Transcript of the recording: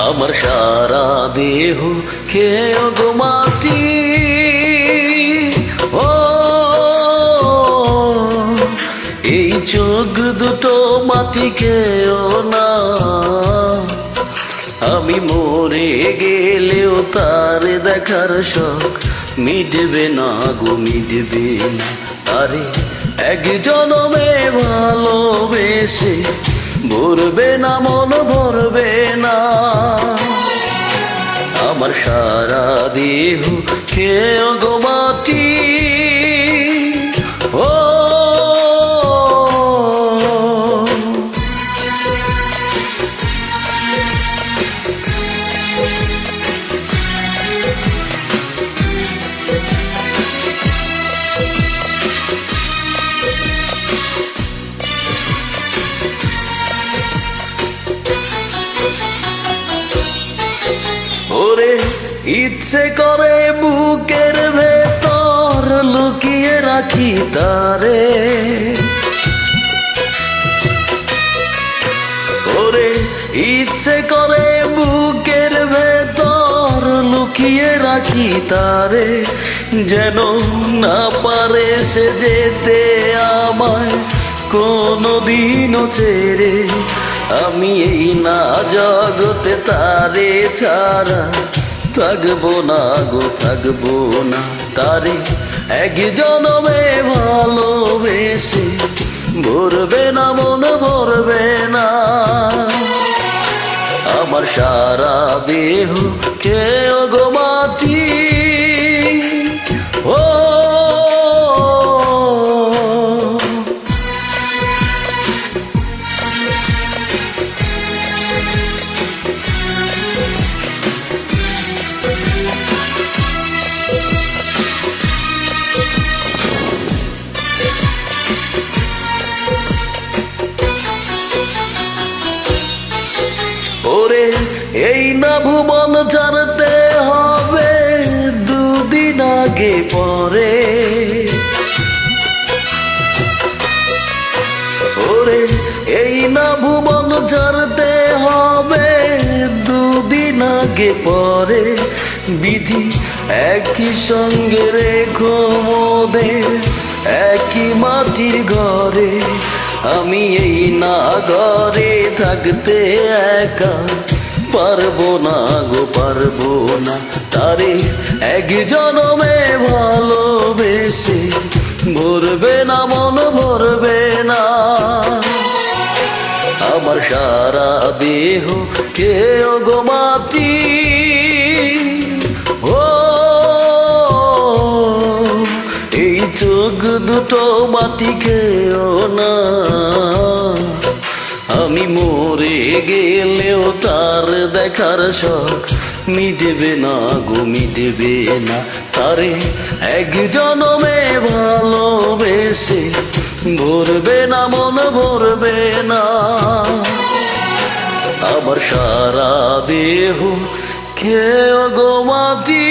আমার সারা দেহ খেয়ে গো মাটি, ও এই চোখ দুটো মাটি খেয়েও না। আমি মরে গেলেও তার দেখার শখ মিটবে না গো, মিটবে না। আরে এক জনমে ভালোবেসে ভরবে না, মন ভরবে না। আমার সারা দেহ খেয়ে গো মাটি, ও ওরে ইচ্ছে করে বুকের ভেতর লুকিয়ে রাখি তারে, ওরে ইচ্ছে করে বুকের ভেতর লুকিয়ে রাখি তারে, যেন না পারে সে যেতে আমায় কোনদিনও ছেড়ে। আমি এই না জগতে তারে ছাড়া থাকবো না গো, থাকবো না। তারে এক জনমে ভালোবেসে ভরবে না, মন ভরবে না। আমার সারা দেহ খেয়ে গো মাটি, ও ওরে এই না ভুবন ছাড়তে হবে দুদিন আগে পরে, ওরে এই না ভুবন ছাড়তে হবে দুদিন আগে পরে। বিধি একই সঙ্গে রেখো মোদের একই মাটির ঘরে। আমি এই না ঘরে থাকতে একা পারবো না গো, পারবো না। তারে এক জনমে ভালোবেসে ভরবে না, মন ভরবে না। আমার সারা দেহ খেয়ে গো মাটি, ও এই চোখ দুটো মাটি খেয়েও না। আমি মরে গেলেও তার দেখার শখ মিটবে না গো, মিটবে না। তারে এক জনমে ভালোবেসে ভরবে না, মন ভরবে না। আমার সারা দেহ খেয়ে গো মাটি।